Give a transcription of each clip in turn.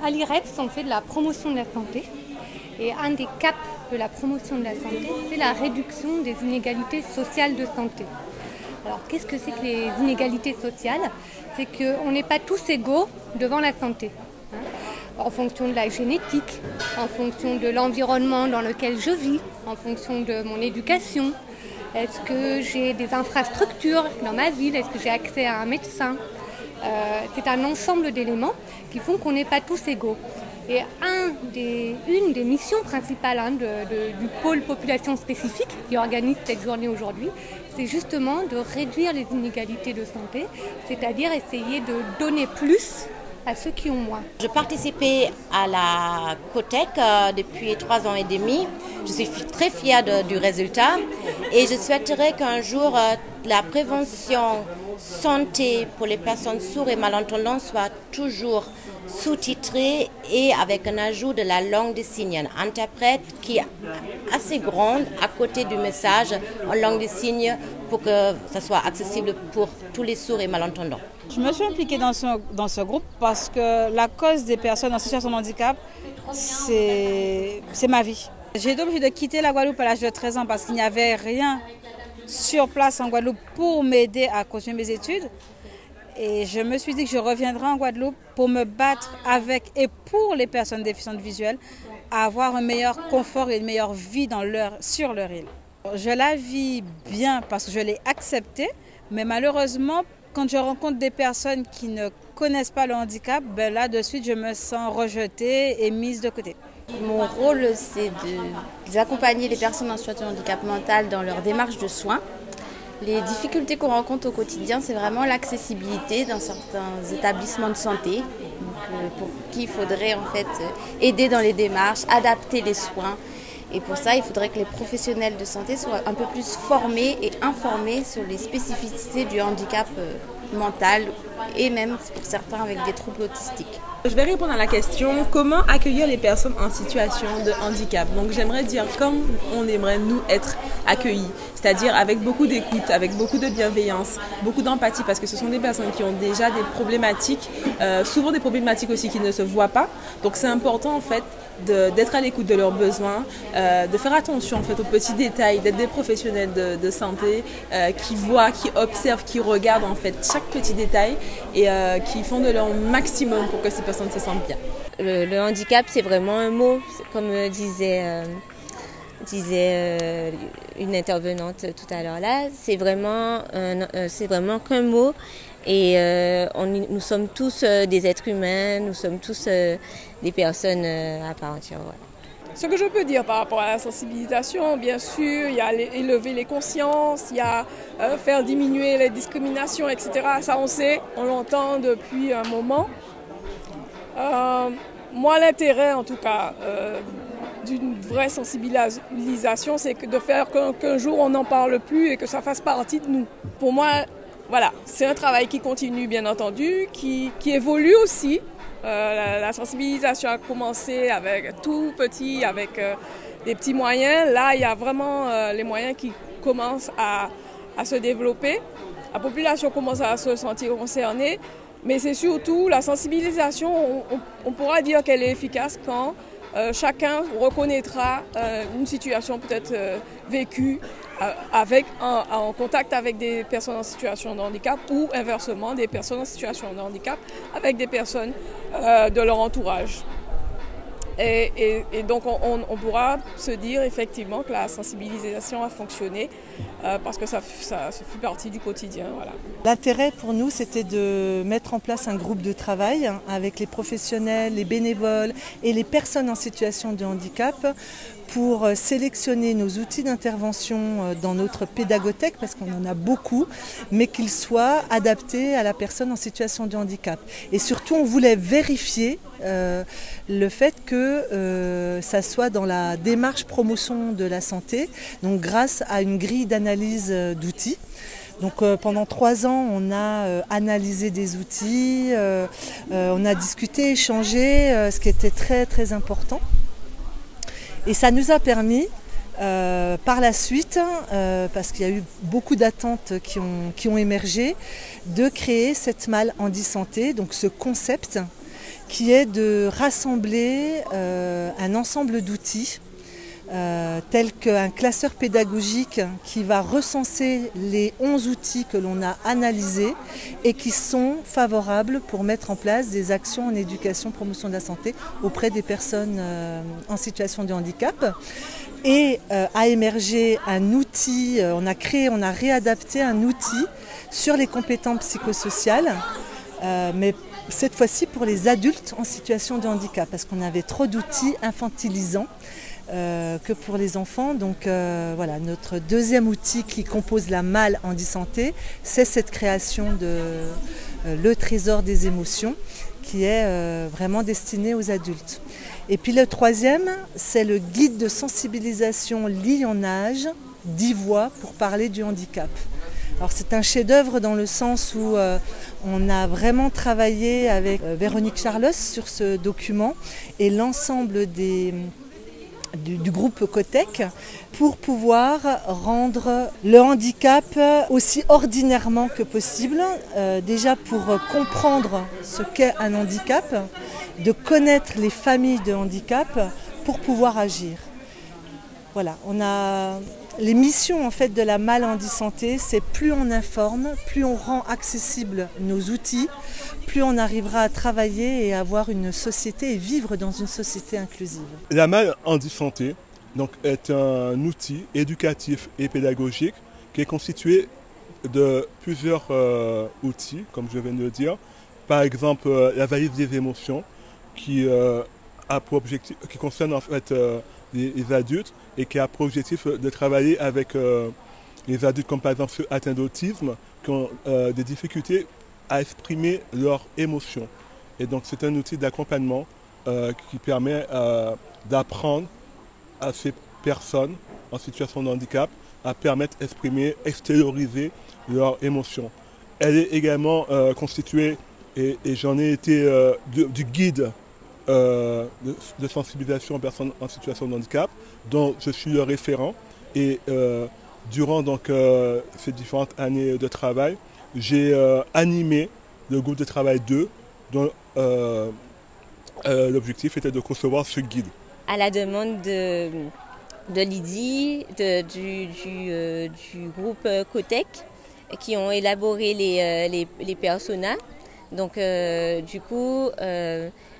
À l'IREPS, on fait de la promotion de la santé. Et un des caps de la promotion de la santé, c'est la réduction des inégalités sociales de santé. Alors, qu'est-ce que c'est que les inégalités sociales? C'est qu'on n'est pas tous égaux devant la santé. En fonction de la génétique, en fonction de l'environnement dans lequel je vis, en fonction de mon éducation. Est-ce que j'ai des infrastructures dans ma ville? Est-ce que j'ai accès à un médecin? C'est un ensemble d'éléments qui font qu'on n'est pas tous égaux. Et une des missions principales du pôle population spécifique qui organise cette journée aujourd'hui, c'est justement de réduire les inégalités de santé, c'est-à-dire essayer de donner plus à ceux qui ont moins. Je participais à la COTEC depuis 3 ans et demi. Je suis très fière du résultat et je souhaiterais qu'un jour la prévention santé pour les personnes sourdes et malentendantes soit toujours sous-titrée et avec un ajout de la langue des signes, un interprète qui est assez grande à côté du message en langue des signes pour que ça soit accessible pour tous les sourds et malentendants. Je me suis impliquée dans ce groupe parce que la cause des personnes en situation de handicap, c'est ma vie. J'ai été obligée de quitter la Guadeloupe à l'âge de 13 ans parce qu'il n'y avait rien sur place en Guadeloupe pour m'aider à continuer mes études. Et je me suis dit que je reviendrai en Guadeloupe pour me battre avec et pour les personnes déficientes visuelles à avoir un meilleur confort et une meilleure vie sur leur île. Je la vis bien parce que je l'ai acceptée, mais malheureusement, quand je rencontre des personnes qui ne connaissent pas le handicap, là de suite je me sens rejetée et mise de côté. Mon rôle, c'est d'accompagner les personnes en situation de handicap mental dans leur démarche de soins. Les difficultés qu'on rencontre au quotidien, c'est vraiment l'accessibilité dans certains établissements de santé, pour qui il faudrait en fait aider dans les démarches, adapter les soins. Et pour ça, il faudrait que les professionnels de santé soient un peu plus formés et informés sur les spécificités du handicap mental et même pour certains avec des troubles autistiques. Je vais répondre à la question comment accueillir les personnes en situation de handicap. Donc j'aimerais dire comme on aimerait nous être accueillis, c'est-à-dire avec beaucoup d'écoute, avec beaucoup de bienveillance, beaucoup d'empathie parce que ce sont des personnes qui ont déjà des problématiques, souvent des problématiques aussi qui ne se voient pas. Donc c'est important en fait d'être à l'écoute de leurs besoins, de faire attention en fait aux petits détails, d'être des professionnels de santé qui voient, qui observent, qui regardent en fait chaque petit détail et qui font de leur maximum pour que ces personnes se sentent bien. Le handicap, c'est vraiment un mot, comme disait une intervenante tout à l'heure là, c'est vraiment qu'un mot et nous sommes tous des êtres humains, nous sommes tous des personnes à part entière. Voilà. Ce que je peux dire par rapport à la sensibilisation, bien sûr, il y a élever les consciences, il y a faire diminuer les discriminations, etc. Ça on sait, on l'entend depuis un moment. Moi, l'intérêt, en tout cas, d'une vraie sensibilisation, c'est de faire qu'un jour on n'en parle plus et que ça fasse partie de nous. Pour moi, voilà, c'est un travail qui continue, bien entendu, qui évolue aussi. La sensibilisation a commencé avec tout petit, avec des petits moyens. Là, il y a vraiment les moyens qui commencent à se développer. La population commence à se sentir concernée. Mais c'est surtout la sensibilisation, on pourra dire qu'elle est efficace quand chacun reconnaîtra une situation peut-être vécue en contact avec des personnes en situation de handicap ou inversement des personnes en situation de handicap avec des personnes de leur entourage. Et donc on pourra se dire effectivement que la sensibilisation a fonctionné parce que ça fait partie du quotidien. Voilà. L'intérêt pour nous, c'était de mettre en place un groupe de travail avec les professionnels, les bénévoles et les personnes en situation de handicap pour sélectionner nos outils d'intervention dans notre pédagothèque, parce qu'on en a beaucoup, mais qu'ils soient adaptés à la personne en situation de handicap. Et surtout, on voulait vérifier le fait que ça soit dans la démarche promotion de la santé, donc grâce à une grille d'analyse d'outils. Donc pendant 3 ans, on a analysé des outils, on a discuté, échangé, ce qui était très très important. Et ça nous a permis, par la suite, parce qu'il y a eu beaucoup d'attentes qui ont émergé, de créer cette malle Handi Santé, donc ce concept qui est de rassembler un ensemble d'outils tel qu'un classeur pédagogique qui va recenser les 11 outils que l'on a analysés et qui sont favorables pour mettre en place des actions en éducation, promotion de la santé auprès des personnes en situation de handicap. Et a émergé un outil, on a réadapté un outil sur les compétences psychosociales, mais cette fois-ci pour les adultes en situation de handicap, parce qu'on avait trop d'outils infantilisants que pour les enfants. Donc voilà, notre deuxième outil qui compose la MAL Handisanté, c'est cette création de le trésor des émotions, qui est vraiment destiné aux adultes. Et puis le troisième, c'est le guide de sensibilisation Lit en âge, 10 voix pour parler du handicap. Alors c'est un chef-d'œuvre dans le sens où on a vraiment travaillé avec Véronique Charlos sur ce document et l'ensemble du groupe Cotec pour pouvoir rendre le handicap aussi ordinairement que possible, déjà pour comprendre ce qu'est un handicap, de connaître les familles de handicap pour pouvoir agir. Voilà, on a les missions en fait de la MAL Handisanté, c'est plus on informe, plus on rend accessibles nos outils, plus on arrivera à travailler et avoir une société et vivre dans une société inclusive. La MAL Handisanté donc, est un outil éducatif et pédagogique qui est constitué de plusieurs outils, comme je viens de le dire. Par exemple, la valise des émotions qui a pour objectif, qui concerne en fait les adultes et qui a pour objectif de travailler avec les adultes comme par exemple ceux atteints d'autisme qui ont des difficultés à exprimer leurs émotions. Et donc c'est un outil d'accompagnement qui permet d'apprendre à ces personnes en situation de handicap à permettre d'exprimer, extérioriser leurs émotions. Elle est également constituée, et j'en ai été du guide de sensibilisation aux personnes en situation de handicap, dont je suis le référent. Et durant donc, ces différentes années de travail, j'ai animé le groupe de travail 2, dont l'objectif était de concevoir ce guide. À la demande de Lydie, du groupe Cotec, qui ont élaboré les personas. Donc du coup,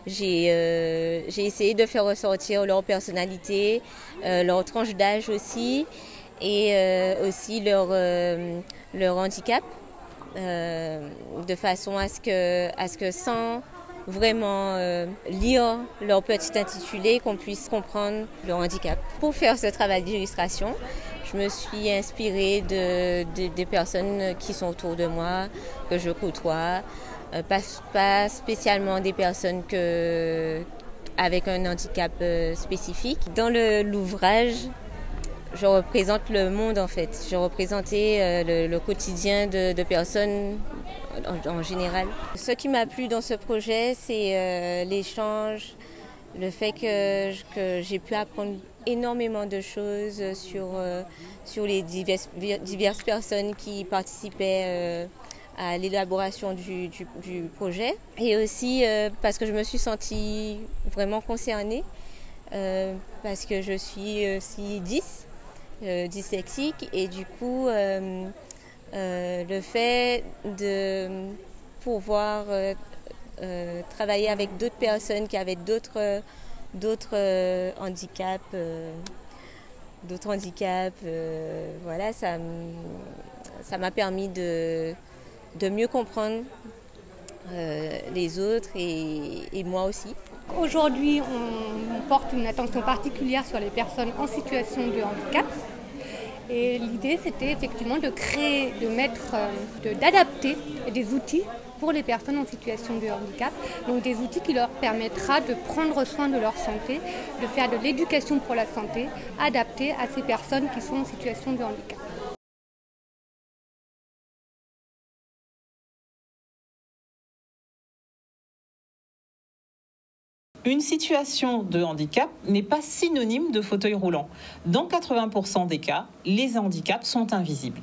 j'ai essayé de faire ressortir leur personnalité, leur tranche d'âge aussi, et aussi leur handicap, de façon à ce que sans vraiment lire leur petit intitulé, qu'on puisse comprendre leur handicap. Pour faire ce travail d'illustration, je me suis inspirée des personnes qui sont autour de moi, que je côtoie, pas spécialement des personnes avec un handicap spécifique. Dans l'ouvrage, je représente le monde en fait. Je représentais le quotidien de personnes en général. Ce qui m'a plu dans ce projet, c'est l'échange, le fait que j'ai pu apprendre énormément de choses sur les diverses personnes qui participaient à l'élaboration du projet. Et aussi parce que je me suis sentie vraiment concernée, parce que je suis aussi dyslexique, et du coup le fait de pouvoir travailler avec d'autres personnes qui avaient d'autres handicaps, voilà, ça m'a permis de mieux comprendre les autres et moi aussi. Aujourd'hui, on porte une attention particulière sur les personnes en situation de handicap. Et l'idée, c'était effectivement d'adapter des outils pour les personnes en situation de handicap. Donc des outils qui leur permettra de prendre soin de leur santé, de faire de l'éducation pour la santé, adaptée à ces personnes qui sont en situation de handicap. Une situation de handicap n'est pas synonyme de fauteuil roulant. Dans 80% des cas, les handicaps sont invisibles.